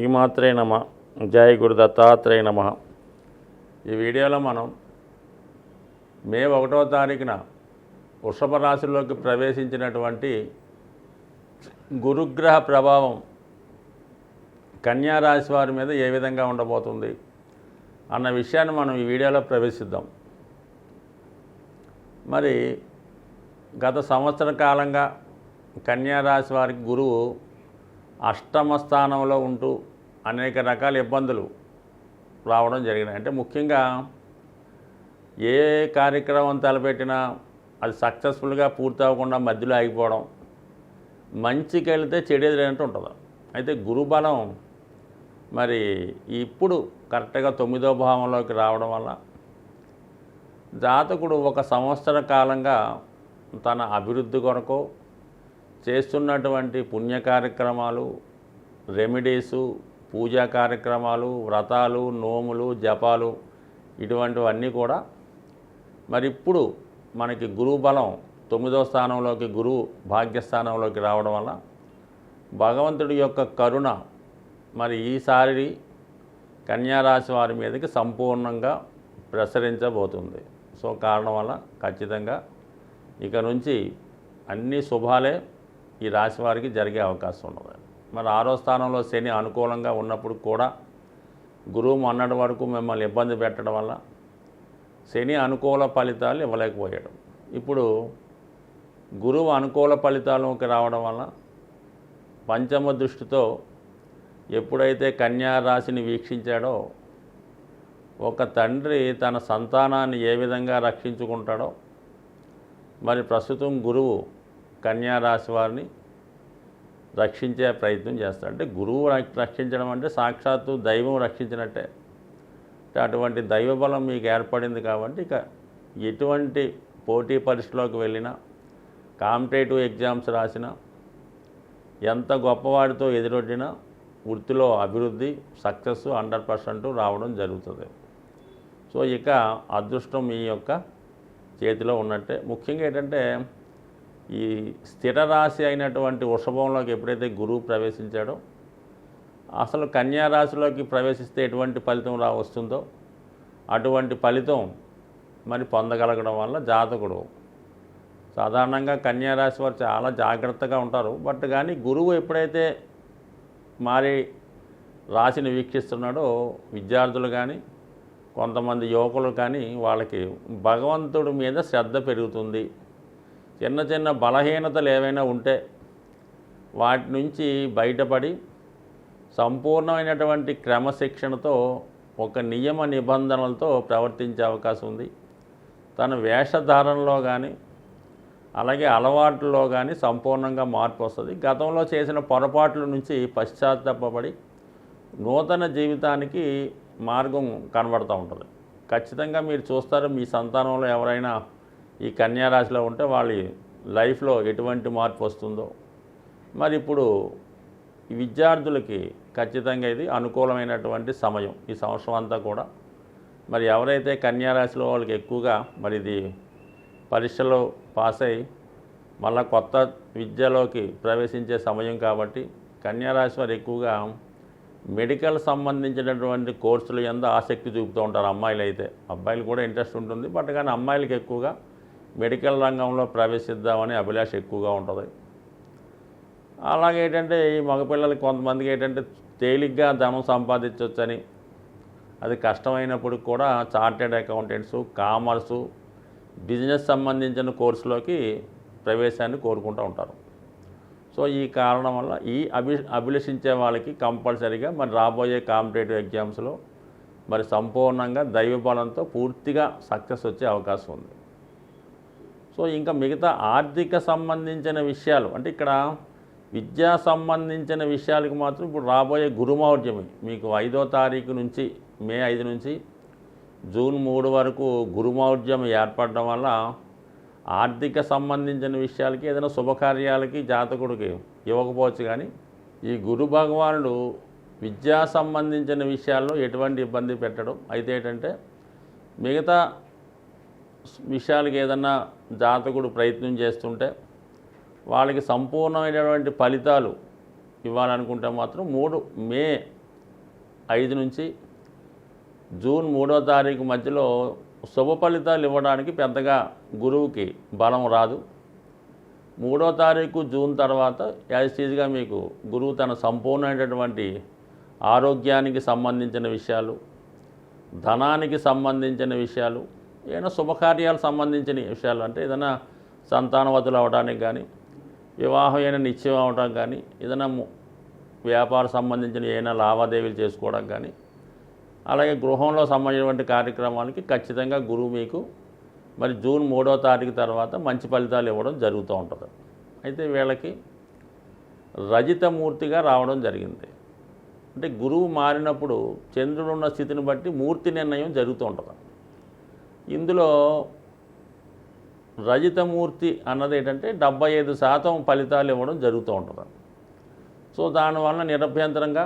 శ్రీమాత్రే నమ. జై గురు దత్తాత్రేయ నమ. ఈ వీడియోలో మనం మే 1వ తారీఖున వృషభ రాశిలోకి ప్రవేశించినటువంటి గురుగ్రహ ప్రభావం కన్యా రాశి వారి మీద ఏ విధంగా ఉండబోతుంది అన్న విషయాన్ని మనం ఈ వీడియోలో ప్రవేశిద్దాం. మరి గత సంవత్సర కాలంగా కన్యా రాశి వారికి గురువు అష్టమ స్థానంలో ఉంటూ అనేక రకాల ఇబ్బందులు రావడం జరిగినాయి. అంటే ముఖ్యంగా ఏ కార్యక్రమం తలపెట్టినా అది సక్సెస్ఫుల్గా పూర్తి అవ్వకుండా మధ్యలో ఆగిపోవడం, మంచికి వెళితే చెడు ఎదురైనట్టు ఉంటుంది. అయితే గురుబలం మరి ఇప్పుడు కరెక్ట్గా 9వ భావంలోకి రావడం వల్ల జాతకుడు ఒక సంవత్సర కాలంగా తన అభివృద్ధి కొరకు చేస్తున్నటువంటి పుణ్య కార్యక్రమాలు, రెమెడీసు, పూజా కార్యక్రమాలు, వ్రతాలు, నోములు, జపాలు ఇటువంటివన్నీ కూడా మరి ఇప్పుడు మనకి గురువు బలం 9వ స్థానంలోకి, గురువు భాగ్యస్థానంలోకి రావడం వల్ల భగవంతుడి యొక్క కరుణ మరి ఈసారి కన్యారాశి వారి మీదకి సంపూర్ణంగా ప్రసరించబోతుంది. సో కారణం వల్ల ఖచ్చితంగా ఇక నుంచి అన్ని శుభాలే ఈ రాశి వారికి జరిగే అవకాశం ఉన్నది. మరి 6వ స్థానంలో శని అనుకూలంగా ఉన్నప్పుడు కూడా గురువు మొన్నటి వరకు మిమ్మల్ని ఇబ్బంది పెట్టడం వల్ల శని అనుకూల ఫలితాలు ఇవ్వలేకపోయాడు. ఇప్పుడు గురువు అనుకూల ఫలితాలకు రావడం వల్ల పంచమ దృష్టితో ఎప్పుడైతే కన్యా రాశిని వీక్షించాడో ఒక తండ్రి తన సంతానాన్ని ఏ విధంగా రక్షించుకుంటాడో మరి ప్రస్తుతం గురువు కన్యా రాశి వారిని రక్షించే ప్రయత్నం చేస్తాడు. అంటే గురువు రక్షించడం అంటే సాక్షాత్తు దైవం రక్షించినట్టే. అంటే అటువంటి దైవబలం మీకు ఏర్పడింది కాబట్టి ఇక ఎటువంటి పోటీ పరీక్షలోకి వెళ్ళినా, కాంపిటేటివ్ ఎగ్జామ్స్ రాసినా, ఎంత గొప్పవాడితో ఎదురొడ్డినా వృత్తిలో అభివృద్ధి, సక్సెస్ 100% రావడం జరుగుతుంది. సో ఇక అదృష్టం మీ యొక్క చేతిలో ఉన్నట్టే. ముఖ్యంగా ఏంటంటే ఈ స్థిర రాశి అయినటువంటి వృషభంలోకి ఎప్పుడైతే గురువు ప్రవేశించాడో అసలు కన్యా రాశిలోకి ప్రవేశిస్తే ఎటువంటి ఫలితం వస్తుందో అటువంటి ఫలితం మరి పొందగలగడం వల్ల జాతకుడు సాధారణంగా కన్యా రాశి వారు చాలా జాగ్రత్తగా ఉంటారు. బట్ కానీ గురువు ఎప్పుడైతే మారి రాశిని వీక్షిస్తున్నాడో విద్యార్థులు కానీ కొంతమంది యువకులు కానీ వాళ్ళకి భగవంతుడి మీద శ్రద్ధ పెరుగుతుంది. చిన్న చిన్న బలహీనతలు ఏవైనా ఉంటే వాటి నుంచి బయటపడి సంపూర్ణమైనటువంటి క్రమశిక్షణతో ఒక నియమ నిబంధనలతో ప్రవర్తించే అవకాశం ఉంది. తన వేషధారణలో కానీ అలాగే అలవాట్లలో కానీ సంపూర్ణంగా మార్పు వస్తుంది. గతంలో చేసిన పొరపాట్ల నుంచి పశ్చాత్తాపడి నూతన జీవితానికి మార్గం కనబడుతూ ఉంటుంది. ఖచ్చితంగా మీరు చూస్తారు, మీ సంతానంలో ఎవరైనా ఈ కన్యా రాశిలో ఉంటే వాళ్ళ లైఫ్లో ఎటువంటి మార్పు వస్తుందో. మరి ఇప్పుడు ఈ విద్యార్థులకి ఖచ్చితంగా ఇది అనుకూలమైనటువంటి సమయం. ఈ సంవత్సరం అంతా కూడా మరి ఎవరైతే కన్యా రాశిలో వాళ్ళకి ఎక్కువగా మరి ఇది పరీక్షలో పాస్ అయ్యి మళ్ళీ కొత్త విద్యలోకి ప్రవేశించే సమయం కాబట్టి కన్యా రాశి వారు ఎక్కువగా మెడికల్ సంబంధించినటువంటి కోర్సులు ఎంత ఆసక్తి చూపుతూ ఉంటారు. అమ్మాయిలు అయితే, అబ్బాయిలు కూడా ఇంట్రెస్ట్ ఉంటుంది. బట్ కానీ అమ్మాయిలకి ఎక్కువగా మెడికల్ రంగంలో ప్రవేశిద్దామనే అభిలాష ఎక్కువగా ఉంటుంది. అలాగే ఏంటంటే ఈ మగపిల్లలకి కొంతమందికి ఏంటంటే తేలిగ్గా ధనం సంపాదించవచ్చని, అది కష్టమైనప్పుడు కూడా చార్టెడ్ అకౌంటెంట్సు, కామర్సు, బిజినెస్ సంబంధించిన కోర్సులోకి ప్రవేశాన్ని కోరుకుంటూ ఉంటారు. సో ఈ కారణం వల్ల ఈ అభిలషించే వాళ్ళకి కంపల్సరీగా మరి రాబోయే కాంపిటేటివ్ ఎగ్జామ్స్లో మరి సంపూర్ణంగా దైవబలంతో పూర్తిగా సక్సెస్ వచ్చే అవకాశం ఉంది. సో ఇంకా మిగతా ఆర్థిక సంబంధించిన విషయాలు అంటే ఇక్కడ విద్యా సంబంధించిన విషయాలకు మాత్రం ఇప్పుడు రాబోయే గురుమౌర్జమి మీకు 5వ తారీఖు నుంచి మే 5 నుంచి జూన్ 3 వరకు గురుమౌర్జం ఏర్పడడం వల్ల ఆర్థిక సంబంధించిన విషయాలకి ఏదైనా శుభకార్యాలకి జాతకుడికి ఇవ్వకపోవచ్చు. కానీ ఈ గురు భగవానుడు విద్యా సంబంధించిన విషయాల్లో ఎటువంటి ఇబ్బంది పెట్టడం. అయితే ఏంటంటే మిగతా విషయాలకి ఏదన్నా జాతకుడు ప్రయత్నం చేస్తుంటే వాళ్ళకి సంపూర్ణమైనటువంటి ఫలితాలు ఇవ్వాలనుకుంటే మాత్రం మే 5 నుంచి జూన్ 3వ తారీఖు మధ్యలో శుభ ఫలితాలు ఇవ్వడానికి పెద్దగా గురువుకి బలం రాదు. 3వ తారీఖు జూన్ తర్వాత యాజిటీజ్గా మీకు గురువు తన సంపూర్ణమైనటువంటి ఆరోగ్యానికి సంబంధించిన విషయాలు, ధనానికి సంబంధించిన విషయాలు, ఏదైనా శుభకార్యాలకు సంబంధించిన విషయాలు, అంటే ఏదైనా సంతానవతులు అవడానికి కానీ, వివాహం అయినా నిశ్చయం అవడానికి కానీ, ఏదైనా వ్యాపార సంబంధించిన ఏదైనా లావాదేవీలు చేసుకోవడం కానీ, అలాగే గృహంలో సంబంధించినటువంటి కార్యక్రమాలకి ఖచ్చితంగా గురువు మీకు మరి జూన్ 3వ తారీఖు తర్వాత మంచి ఫలితాలు ఇవ్వడం జరుగుతూ ఉంటుంది. అయితే వీళ్ళకి రజితమూర్తిగా రావడం జరిగింది. అంటే గురువు మారినప్పుడు చంద్రుడు ఉన్న స్థితిని బట్టి మూర్తి నిర్ణయం జరుగుతూ ఉంటుంది. ఇందులో రజితమూర్తి అన్నది ఏంటంటే 75% ఫలితాలు ఇవ్వడం జరుగుతూ ఉంటుంది. సో దానివల్ల నిరభ్యంతరంగా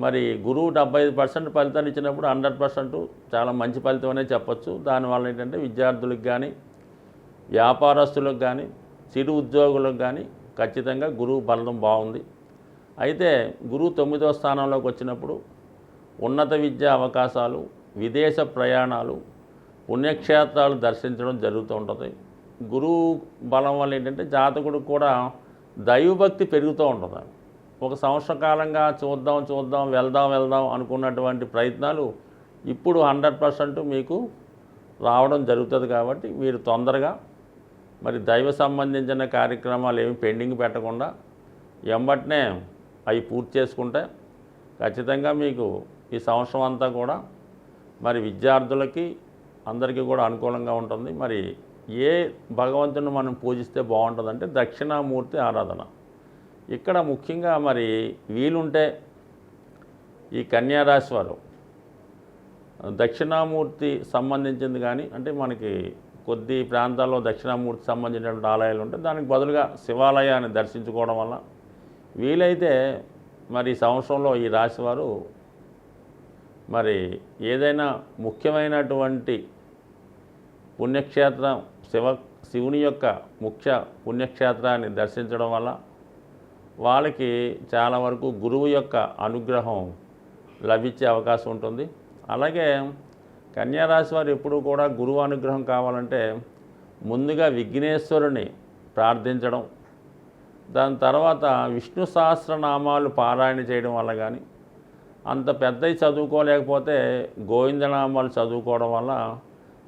మరి గురువు 75% ఫలితాలు ఇచ్చినప్పుడు 100% చాలా మంచి ఫలితం అనే చెప్పచ్చు. దానివల్ల ఏంటంటే విద్యార్థులకు కానీ, వ్యాపారస్తులకు కానీ, చిరు ఉద్యోగులకు కానీ ఖచ్చితంగా గురువు బలం బాగుంది. అయితే గురువు 9వ స్థానంలోకి వచ్చినప్పుడు ఉన్నత విద్యా అవకాశాలు, విదేశ ప్రయాణాలు, పుణ్యక్షేత్రాలు దర్శించడం జరుగుతూ ఉంటుంది. గురువు బలం వల్ల ఏంటంటే జాతకుడికి కూడా దైవభక్తి పెరుగుతూ ఉంటుంది. ఒక సంవత్సర కాలంగా చూద్దాం వెళ్దాం అనుకున్నటువంటి ప్రయత్నాలు ఇప్పుడు 100% మీకు రావడం జరుగుతుంది. కాబట్టి మీరు తొందరగా మరి దైవ సంబంధించిన కార్యక్రమాలు ఏమి పెండింగ్ పెట్టకుండా ఎంబటనే అవి పూర్తి చేసుకుంటే ఖచ్చితంగా మీకు ఈ సంవత్సరం అంతా కూడా మరి విద్యార్థులకి అందరికీ కూడా అనుకూలంగా ఉంటుంది. మరి ఏ భగవంతుని మనం పూజిస్తే బాగుంటుందంటే దక్షిణామూర్తి ఆరాధన. ఇక్కడ ముఖ్యంగా మరి వీలుంటే ఈ కన్యారాశి వారు దక్షిణామూర్తి సంబంధించింది కానీ, అంటే మనకి కొద్ది ప్రాంతాల్లో దక్షిణామూర్తి సంబంధించినటువంటి ఆలయాలు ఉంటే దానికి బదులుగా శివాలయాన్ని దర్శించుకోవడం వల్ల వీలైతే మరి ఈ సంవత్సరంలో ఈ రాశివారు మరి ఏదైనా ముఖ్యమైనటువంటి పుణ్యక్షేత్రం శివుని యొక్క ముఖ్య పుణ్యక్షేత్రాన్ని దర్శించడం వల్ల వాళ్ళకి చాలా వరకు గురువు యొక్క అనుగ్రహం లభించే అవకాశం ఉంటుంది. అలాగే కన్యారాశి వారు ఎప్పుడూ కూడా గురువు అనుగ్రహం కావాలంటే ముందుగా విఘ్నేశ్వరుని ప్రార్థించడం, దాని తర్వాత విష్ణు సహస్రనామాలు పారాయణ చేయడం వల్ల కానీ, అంత పెద్దవి చదువుకోలేకపోతే గోవిందనామాలు చదువుకోవడం వల్ల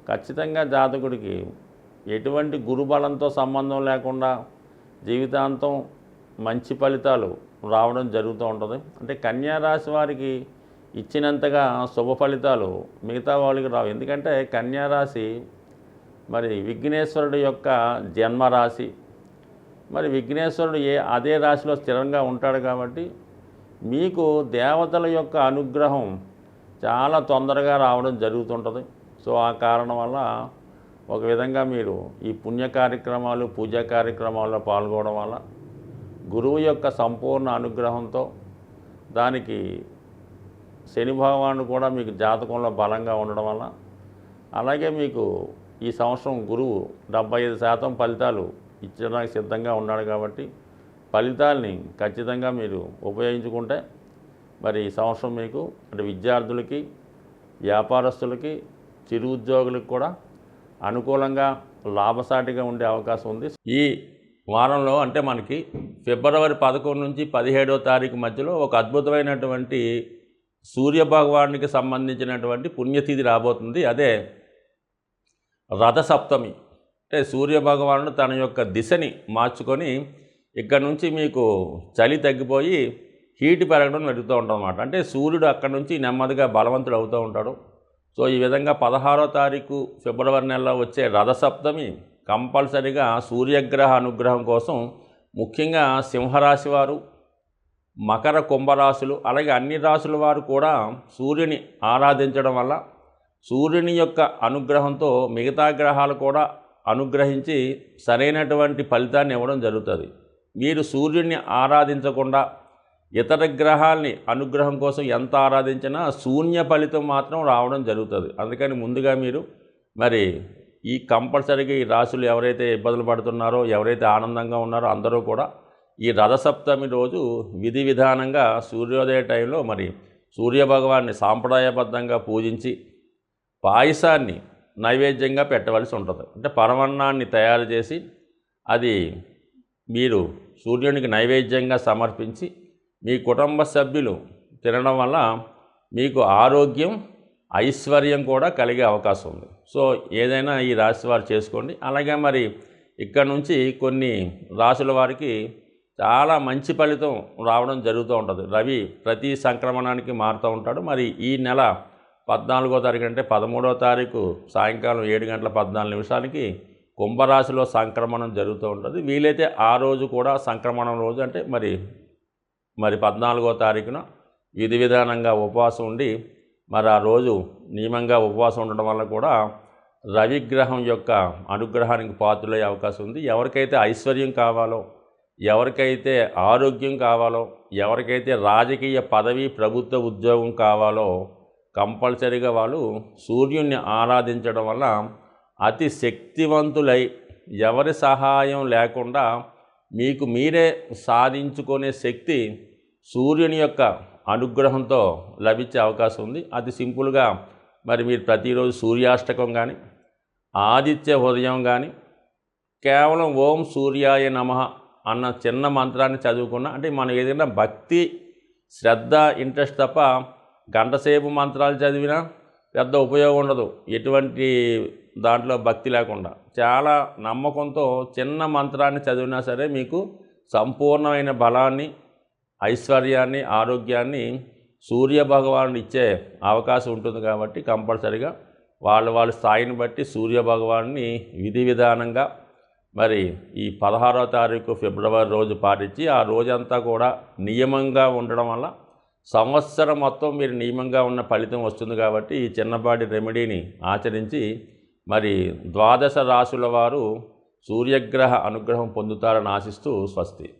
ఖచ్చితంగా జాతకుడికి ఎటువంటి గురుబలంతో సంబంధం లేకుండా జీవితాంతం మంచి ఫలితాలు రావడం జరుగుతూ ఉంటుంది. అంటే కన్యారాశి వారికి ఇచ్చినంతగా శుభ ఫలితాలు మిగతా వాళ్ళకి రావు. ఎందుకంటే కన్యారాశి మరి విఘ్నేశ్వరుడు యొక్క జన్మరాశి. మరి విఘ్నేశ్వరుడు అదే రాశిలో స్థిరంగా ఉంటాడు కాబట్టి మీకు దేవతల యొక్క అనుగ్రహం చాలా తొందరగా రావడం జరుగుతుంటుంది. సో ఆ కారణం వల్ల ఒక విధంగా మీరు ఈ పుణ్య కార్యక్రమాలు, పూజా కార్యక్రమాల్లో పాల్గొనడం వల్ల గురువు యొక్క సంపూర్ణ అనుగ్రహంతో, దానికి శని భగవానుడు కూడా మీకు జాతకంలో బలంగా ఉండడం వల్ల, అలాగే మీకు ఈ సంవత్సరం గురువు 75% ఫలితాలు ఇచ్చడానికి సిద్ధంగా ఉన్నాడు కాబట్టి ఫలితాలని ఖచ్చితంగా మీరు ఉపయోగించుకుంటే మరి ఈ సంవత్సరం మీకు అంటే విద్యార్థులకి, వ్యాపారస్తులకి, చిరు ఉద్యోగులకు కూడా అనుకూలంగా లాభసాటిగా ఉండే అవకాశం ఉంది. ఈ వారంలో అంటే మనకి ఫిబ్రవరి 11 నుంచి 17వ తారీఖు మధ్యలో ఒక అద్భుతమైనటువంటి సూర్యభగవానునికి సంబంధించినటువంటి పుణ్యతిథి రాబోతుంది. అదే రథసప్తమి. అంటే సూర్యభగవానుడు తన యొక్క దిశని మార్చుకొని ఇక్కడ నుంచి మీకు చలి తగ్గిపోయి హీట్ పెరగడం జరుగుతూ ఉంటుందన్నమాట. అంటే సూర్యుడు అక్కడ నుంచి నెమ్మదిగా బలవంతుడు అవుతూ ఉంటాడు. సో ఈ విధంగా 16వ తారీఖు ఫిబ్రవరి నెలలో వచ్చే రథసప్తమి కంపల్సరిగా సూర్యగ్రహ అనుగ్రహం కోసం ముఖ్యంగా సింహరాశి వారు, మకర కుంభరాశులు, అలాగే అన్ని రాశుల వారు కూడా సూర్యుని ఆరాధించడం వల్ల సూర్యుని యొక్క అనుగ్రహంతో మిగతా గ్రహాలు కూడా అనుగ్రహించి సరైనటువంటి ఫలితాన్ని ఇవ్వడం జరుగుతుంది. మీరు సూర్యుడిని ఆరాధించకుండా ఇతర గ్రహాల్ని అనుగ్రహం కోసం ఎంత ఆరాధించినా శూన్య ఫలితం మాత్రం రావడం జరుగుతుంది. అందుకని ముందుగా మీరు మరి ఈ కంపల్సరీగా ఈ రాశులు ఎవరైతే ఇబ్బందులు పడుతున్నారో, ఎవరైతే ఆనందంగా ఉన్నారో అందరూ కూడా ఈ రథసప్తమి రోజు విధి విధానంగా సూర్యోదయ టైంలో మరి సూర్యభగవాన్ని సాంప్రదాయబద్ధంగా పూజించి పాయసాన్ని నైవేద్యంగా పెట్టవలసి ఉంటుంది. అంటే పరమాన్నాన్ని తయారు చేసి అది మీరు సూర్యునికి నైవేద్యంగా సమర్పించి మీ కుటుంబ సభ్యులు తినడం వల్ల మీకు ఆరోగ్యం, ఐశ్వర్యం కూడా కలిగే అవకాశం ఉంది. సో ఏదైనా ఈ రాశి వారు చేసుకోండి. అలాగే మరి ఇక్కడ నుంచి కొన్ని రాశుల వారికి చాలా మంచి ఫలితం రావడం జరుగుతూ ఉంటుంది. రవి ప్రతి సంక్రమణానికి మారుతూ ఉంటాడు. మరి ఈ నెల 14వ తారీఖు అంటే 13వ తారీఖు సాయంకాలం 7 గంటల 14 నిమిషాలకి కుంభరాశిలో సంక్రమణం జరుగుతూ ఉంటుంది. వీలైతే ఆ రోజు కూడా సంక్రమణం రోజు అంటే మరి 14వ తారీఖున విధి విధానంగా ఉపవాసం ఉండి మరి ఆ రోజు నియమంగా ఉపవాసం ఉండడం వల్ల కూడా రవిగ్రహం యొక్క అనుగ్రహానికి పాత్రులయ్యే అవకాశం ఉంది. ఎవరికైతే ఐశ్వర్యం కావాలో, ఎవరికైతే ఆరోగ్యం కావాలో, ఎవరికైతే రాజకీయ పదవి, ప్రభుత్వ ఉద్యోగం కావాలో కంపల్సరీగా వాళ్ళు సూర్యుడిని ఆరాధించడం వల్ల అతి శక్తివంతులై ఎవరి సహాయం లేకుండా మీకు మీరే సాధించుకునే శక్తి సూర్యుని యొక్క అనుగ్రహంతో లభించే అవకాశం ఉంది. అది సింపుల్గా మరి మీరు ప్రతిరోజు సూర్యాష్టకం కానీ, ఆదిత్య హృదయం కానీ, కేవలం ఓం సూర్యాయ నమః అన్న చిన్న మంత్రాన్ని చదువుకున్నా అంటే మనం ఏదైనా భక్తి, శ్రద్ధ, ఇంట్రెస్ట్ తప్ప గంటసేపు మంత్రాలు చదివినా పెద్ద ఉపయోగం ఉండదు. ఎటువంటి దాంట్లో భక్తి లేకుండా చాలా నమ్మకంతో చిన్న మంత్రాన్ని చదివినా సరే మీకు సంపూర్ణమైన బలాన్ని, ఐశ్వర్యాన్ని, ఆరోగ్యాన్ని సూర్యభగవానుడు ఇచ్చే అవకాశం ఉంటుంది. కాబట్టి కంపల్సరిగా వాళ్ళ స్థాయిని బట్టి సూర్యభగవాన్ని విధి విధానంగా మరి ఈ 16వ తారీఖు ఫిబ్రవరి రోజు పాటించి ఆ రోజంతా కూడా నియమంగా ఉండడం వల్ల సంవత్సరం మొత్తం మీరు నియమంగా ఉన్న ఫలితం వస్తుంది. కాబట్టి ఈ చిన్నపాటి రెమెడీని ఆచరించి మరి 12 రాశుల వారు సూర్యగ్రహ అనుగ్రహం పొందుతారని ఆశిస్తూ స్వస్తి.